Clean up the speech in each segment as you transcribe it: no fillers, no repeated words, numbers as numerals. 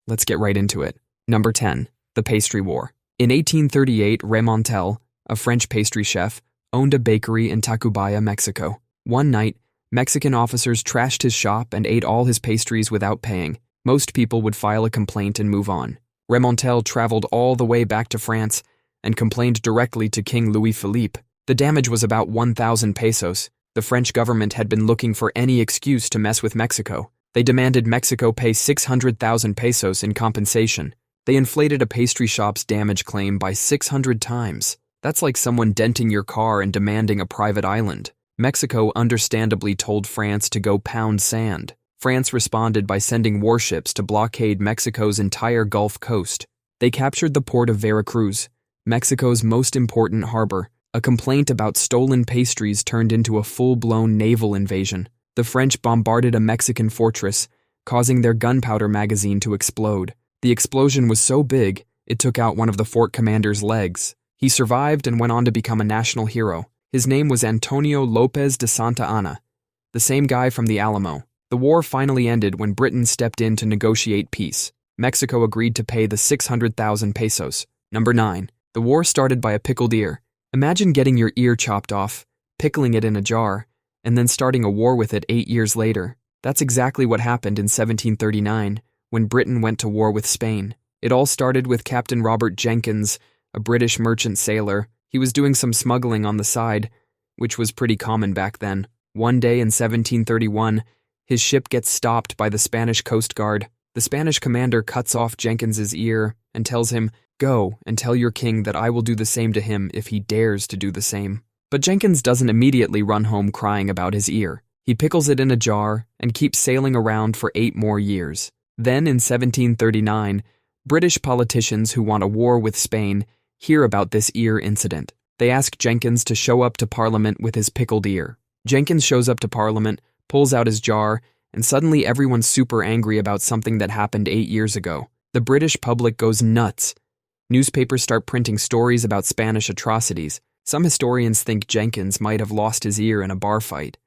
Let's get right into it. Number 10. The Pastry War. In 1838, Remontel, a French pastry chef, owned a bakery in Tacubaya, Mexico. One night, Mexican officers trashed his shop and ate all his pastries without paying. Most people would file a complaint and move on. Remontel traveled all the way back to France and complained directly to King Louis-Philippe. The damage was about 1,000 pesos. The French government had been looking for any excuse to mess with Mexico. They demanded Mexico pay 600,000 pesos in compensation. They inflated a pastry shop's damage claim by 600 times. That's like someone denting your car and demanding a private island. Mexico understandably told France to go pound sand. France responded by sending warships to blockade Mexico's entire Gulf Coast. They captured the port of Veracruz, Mexico's most important harbor. A complaint about stolen pastries turned into a full-blown naval invasion. The French bombarded a Mexican fortress, causing their gunpowder magazine to explode. The explosion was so big, it took out one of the fort commander's legs. He survived and went on to become a national hero. His name was Antonio Lopez de Santa Anna, the same guy from the Alamo. The war finally ended when Britain stepped in to negotiate peace. Mexico agreed to pay the 600,000 pesos. Number 9. The war started by a pickled ear. Imagine getting your ear chopped off, pickling it in a jar, and then starting a war with it 8 years later. That's exactly what happened in 1739, when Britain went to war with Spain. It all started with Captain Robert Jenkins, a British merchant sailor. He was doing some smuggling on the side, which was pretty common back then. One day in 1731, his ship gets stopped by the Spanish Coast Guard. The Spanish commander cuts off Jenkins's ear and tells him, "Go and tell your king that I will do the same to him if he dares to do the same." But Jenkins doesn't immediately run home crying about his ear. He pickles it in a jar and keeps sailing around for 8 more years. Then in 1739, British politicians who want a war with Spain hear about this ear incident. They ask Jenkins to show up to Parliament with his pickled ear. Jenkins shows up to Parliament, pulls out his jar, and suddenly everyone's super angry about something that happened 8 years ago. The British public goes nuts. Newspapers start printing stories about Spanish atrocities. Some historians think Jenkins might have lost his ear in a bar fight,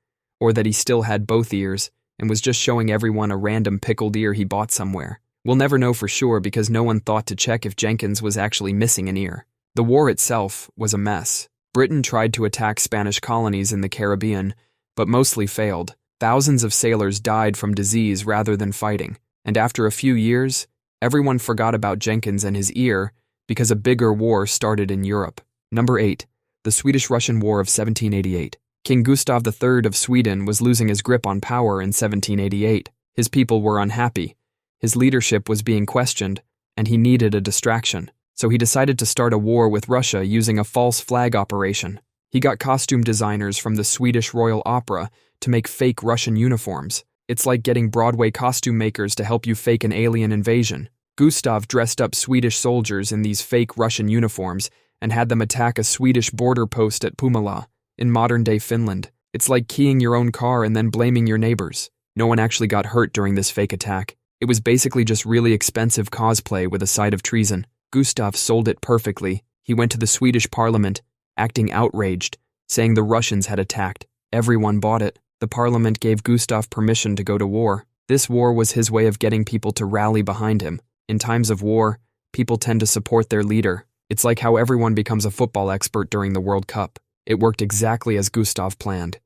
or that he still had both ears and was just showing everyone a random pickled ear he bought somewhere. We'll never know for sure because no one thought to check if Jenkins was actually missing an ear. The war itself was a mess. Britain tried to attack Spanish colonies in the Caribbean, but mostly failed. Thousands of sailors died from disease rather than fighting, and after a few years, everyone forgot about Jenkins and his ear because a bigger war started in Europe. Number 8. The Swedish-Russian War of 1788. King Gustav III of Sweden was losing his grip on power in 1788. His people were unhappy. His leadership was being questioned, and he needed a distraction. So he decided to start a war with Russia using a false flag operation. He got costume designers from the Swedish Royal Opera to make fake Russian uniforms. It's like getting Broadway costume makers to help you fake an alien invasion. Gustav dressed up Swedish soldiers in these fake Russian uniforms and had them attack a Swedish border post at Pumala, in modern-day Finland. It's like keying your own car and then blaming your neighbors. No one actually got hurt during this fake attack. It was basically just really expensive cosplay with a side of treason. Gustav sold it perfectly. He went to the Swedish parliament, acting outraged, saying the Russians had attacked. Everyone bought it. The parliament gave Gustav permission to go to war. This war was his way of getting people to rally behind him. In times of war, people tend to support their leader. It's like how everyone becomes a football expert during the World Cup. It worked exactly as Gustav planned.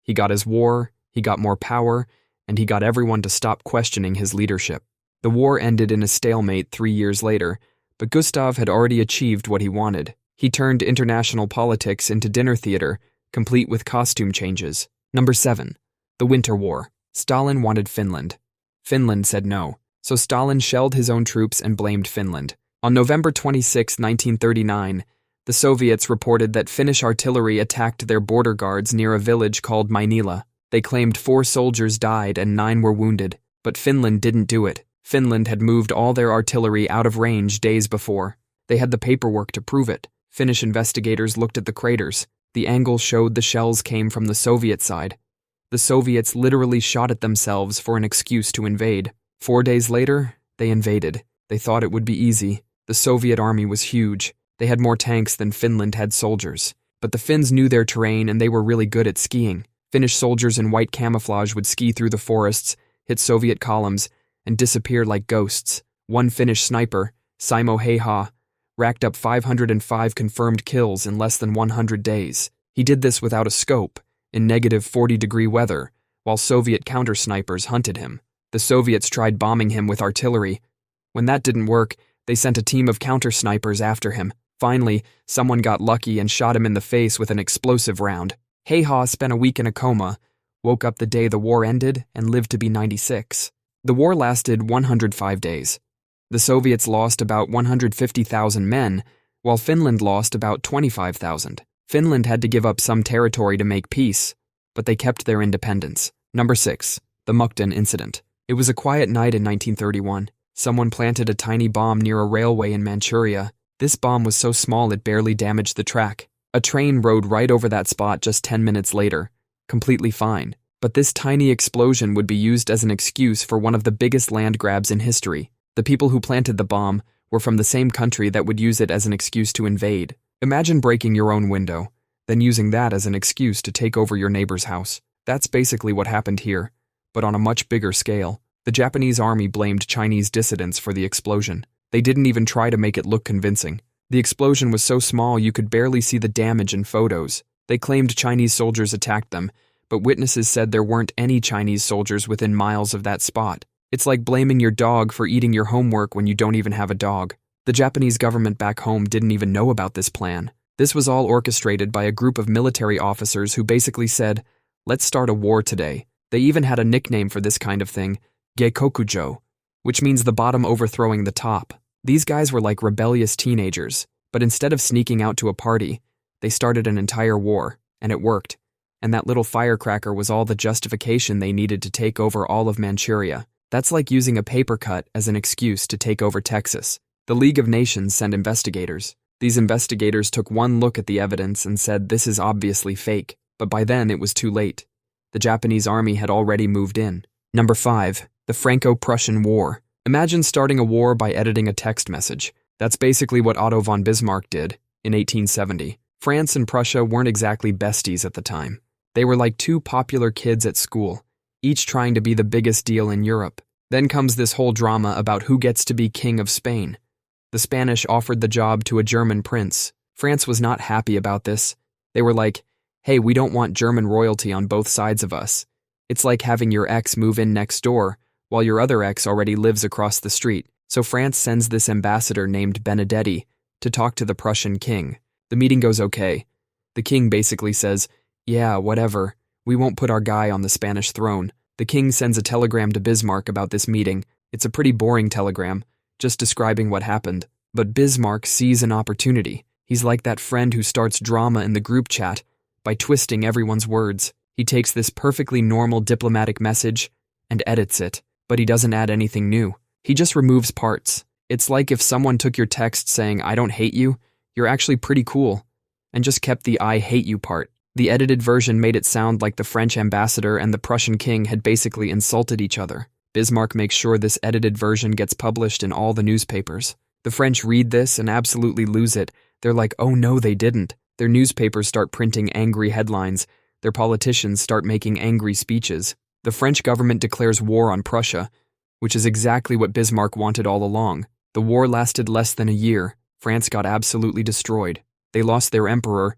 He got his war, he got more power, and he got everyone to stop questioning his leadership. The war ended in a stalemate 3 years later, but Gustav had already achieved what he wanted. He turned international politics into dinner theater, complete with costume changes. Number 7. The Winter War. Stalin wanted Finland. Finland said no, so Stalin shelled his own troops and blamed Finland. On November 26, 1939, the Soviets reported that Finnish artillery attacked their border guards near a village called Mainila. They claimed 4 soldiers died and 9 were wounded, but Finland didn't do it. Finland had moved all their artillery out of range days before. They had the paperwork to prove it. Finnish investigators looked at the craters. The angle showed the shells came from the Soviet side. The Soviets literally shot at themselves for an excuse to invade. 4 days later, they invaded. They thought it would be easy. The Soviet army was huge. They had more tanks than Finland had soldiers. But the Finns knew their terrain and they were really good at skiing. Finnish soldiers in white camouflage would ski through the forests, hit Soviet columns, and disappear like ghosts. One Finnish sniper, Simo Heiha, racked up 505 confirmed kills in less than 100 days. He did this without a scope, in negative 40-degree weather, while Soviet counter-snipers hunted him. The Soviets tried bombing him with artillery. When that didn't work, they sent a team of counter-snipers after him. Finally, someone got lucky and shot him in the face with an explosive round. Heiha spent a week in a coma, woke up the day the war ended, and lived to be 96. The war lasted 105 days. The Soviets lost about 150,000 men, while Finland lost about 25,000. Finland had to give up some territory to make peace, but they kept their independence. Number 6. The Mukden Incident. It was a quiet night in 1931. Someone planted a tiny bomb near a railway in Manchuria. This bomb was so small it barely damaged the track. A train rode right over that spot just 10 minutes later, completely fine. But this tiny explosion would be used as an excuse for one of the biggest land grabs in history. The people who planted the bomb were from the same country that would use it as an excuse to invade. Imagine breaking your own window, then using that as an excuse to take over your neighbor's house. That's basically what happened here, but on a much bigger scale. The Japanese army blamed Chinese dissidents for the explosion. They didn't even try to make it look convincing. The explosion was so small you could barely see the damage in photos. They claimed Chinese soldiers attacked them, but witnesses said there weren't any Chinese soldiers within miles of that spot. It's like blaming your dog for eating your homework when you don't even have a dog. The Japanese government back home didn't even know about this plan. This was all orchestrated by a group of military officers who basically said, "Let's start a war today." They even had a nickname for this kind of thing, Geikokujo, which means the bottom overthrowing the top. These guys were like rebellious teenagers, but instead of sneaking out to a party, they started an entire war, and it worked. And that little firecracker was all the justification they needed to take over all of Manchuria. That's like using a paper cut as an excuse to take over Texas. The League of Nations sent investigators. These investigators took one look at the evidence and said this is obviously fake, but by then it was too late. The Japanese army had already moved in. Number 5. The Franco-Prussian War. Imagine starting a war by editing a text message. That's basically what Otto von Bismarck did in 1870. France and Prussia weren't exactly besties at the time. They were like two popular kids at school, each trying to be the biggest deal in Europe. Then comes this whole drama about who gets to be king of Spain. The Spanish offered the job to a German prince. France was not happy about this. They were like, "Hey, we don't want German royalty on both sides of us." It's like having your ex move in next door, while your other ex already lives across the street. So France sends this ambassador named Benedetti to talk to the Prussian king. The meeting goes okay. The king basically says, "Yeah, whatever. We won't put our guy on the Spanish throne." The king sends a telegram to Bismarck about this meeting. It's a pretty boring telegram, just describing what happened. But Bismarck sees an opportunity. He's like that friend who starts drama in the group chat by twisting everyone's words. He takes this perfectly normal diplomatic message and edits it, but he doesn't add anything new. He just removes parts. It's like if someone took your text saying, "I don't hate you, you're actually pretty cool," and just kept the "I hate you" part. The edited version made it sound like the French ambassador and the Prussian king had basically insulted each other. Bismarck makes sure this edited version gets published in all the newspapers. The French read this and absolutely lose it. They're like, "Oh no, they didn't." Their newspapers start printing angry headlines. Their politicians start making angry speeches. The French government declares war on Prussia, which is exactly what Bismarck wanted all along. The war lasted less than a year. France got absolutely destroyed. They lost their emperor,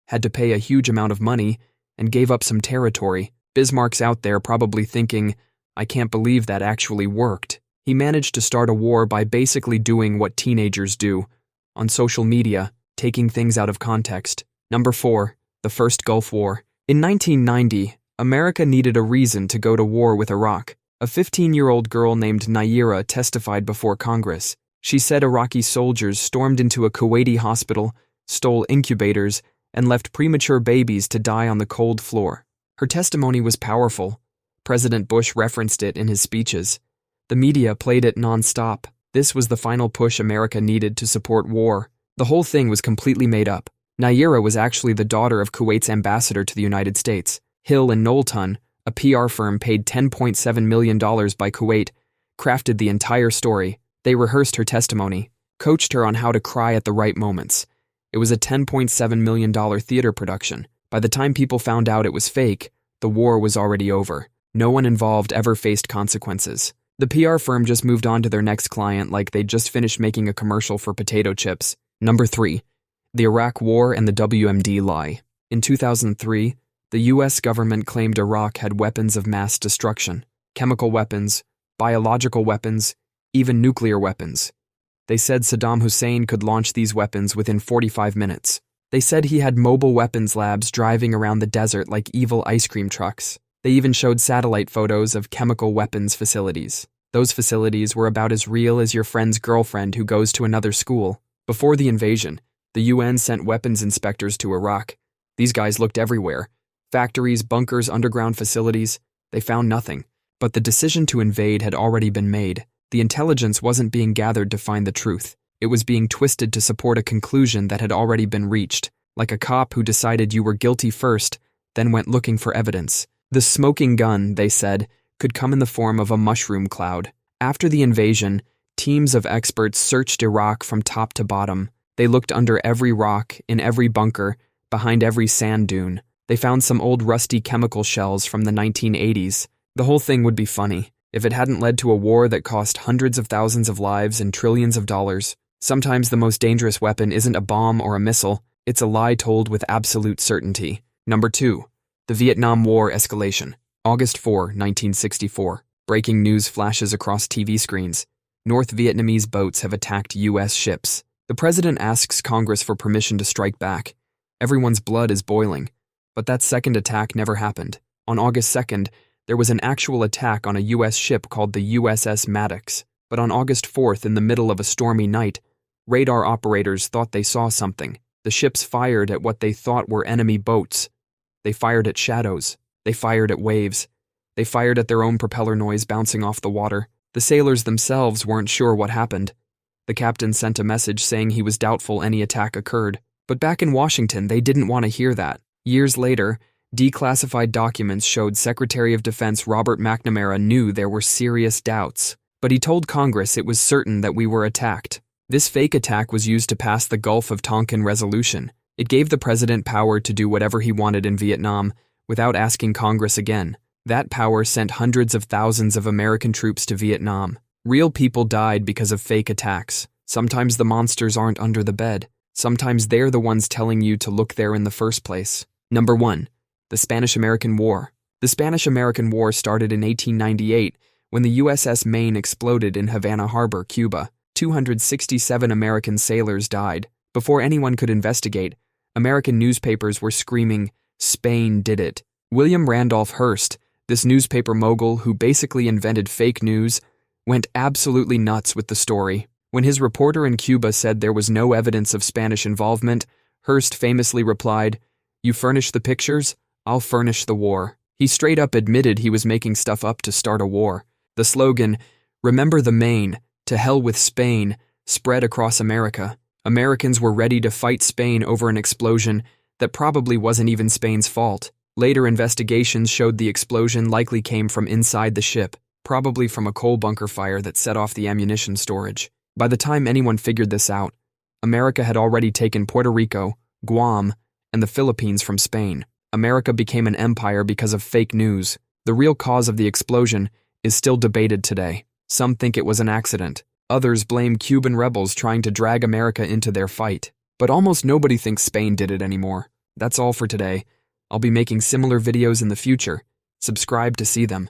had to pay a huge amount of money, and gave up some territory. Bismarck's out there probably thinking, "I can't believe that actually worked." He managed to start a war by basically doing what teenagers do, on social media, taking things out of context. Number 4. The First Gulf War. In 1990, America needed a reason to go to war with Iraq. A 15-year-old girl named Nayyirah testified before Congress. She said Iraqi soldiers stormed into a Kuwaiti hospital, stole incubators, and left premature babies to die on the cold floor. Her testimony was powerful. President Bush referenced it in his speeches. The media played it non-stop. This was the final push America needed to support war. The whole thing was completely made up. Nayyirah was actually the daughter of Kuwait's ambassador to the United States. Hill and Knowlton, a PR firm paid $10.7 million by Kuwait, crafted the entire story. They rehearsed her testimony, coached her on how to cry at the right moments. It was a $10.7 million theater production. By the time people found out it was fake, the war was already over. No one involved ever faced consequences. The PR firm just moved on to their next client like they'd just finished making a commercial for potato chips. Number 3. The Iraq War and the WMD Lie. In 2003, the U.S. government claimed Iraq had weapons of mass destruction, chemical weapons, biological weapons, even nuclear weapons. They said Saddam Hussein could launch these weapons within 45 minutes. They said he had mobile weapons labs driving around the desert like evil ice cream trucks. They even showed satellite photos of chemical weapons facilities. Those facilities were about as real as your friend's girlfriend who goes to another school. Before the invasion, the UN sent weapons inspectors to Iraq. These guys looked everywhere. Factories, bunkers, underground facilities. They found nothing. But the decision to invade had already been made. The intelligence wasn't being gathered to find the truth. It was being twisted to support a conclusion that had already been reached, like a cop who decided you were guilty first, then went looking for evidence. The smoking gun, they said, could come in the form of a mushroom cloud. After the invasion, teams of experts searched Iraq from top to bottom. They looked under every rock, in every bunker, behind every sand dune. They found some old rusty chemical shells from the 1980s. The whole thing would be funny if it hadn't led to a war that cost hundreds of thousands of lives and trillions of dollars. Sometimes the most dangerous weapon isn't a bomb or a missile, it's a lie told with absolute certainty. Number 2. The Vietnam War Escalation. August 4, 1964. Breaking news flashes across TV screens. North Vietnamese boats have attacked U.S. ships. The president asks Congress for permission to strike back. Everyone's blood is boiling. But that second attack never happened. On August 2nd, there was an actual attack on a U.S. ship called the USS Maddox. But on August 4th, in the middle of a stormy night, radar operators thought they saw something. The ships fired at what they thought were enemy boats. They fired at shadows. They fired at waves. They fired at their own propeller noise bouncing off the water. The sailors themselves weren't sure what happened. The captain sent a message saying he was doubtful any attack occurred. But back in Washington, they didn't want to hear that. Years later, declassified documents showed Secretary of Defense Robert McNamara knew there were serious doubts. But he told Congress it was certain that we were attacked. This fake attack was used to pass the Gulf of Tonkin Resolution. It gave the president power to do whatever he wanted in Vietnam without asking Congress again. That power sent hundreds of thousands of American troops to Vietnam. Real people died because of fake attacks. Sometimes the monsters aren't under the bed. Sometimes they're the ones telling you to look there in the first place. Number 1. The Spanish-American War. The Spanish-American War started in 1898 when the USS Maine exploded in Havana Harbor, Cuba. 267 American sailors died. Before anyone could investigate, American newspapers were screaming, "Spain did it." William Randolph Hearst, this newspaper mogul who basically invented fake news, went absolutely nuts with the story. When his reporter in Cuba said there was no evidence of Spanish involvement, Hearst famously replied, "You furnish the pictures, I'll furnish the war." He straight up admitted he was making stuff up to start a war. The slogan, "Remember the Maine, to hell with Spain," spread across America. Americans were ready to fight Spain over an explosion that probably wasn't even Spain's fault. Later investigations showed the explosion likely came from inside the ship, probably from a coal bunker fire that set off the ammunition storage. By the time anyone figured this out, America had already taken Puerto Rico, Guam, and the Philippines from Spain. America became an empire because of fake news. The real cause of the explosion is still debated today. Some think it was an accident. Others blame Cuban rebels trying to drag America into their fight. But almost nobody thinks Spain did it anymore. That's all for today. I'll be making similar videos in the future. Subscribe to see them.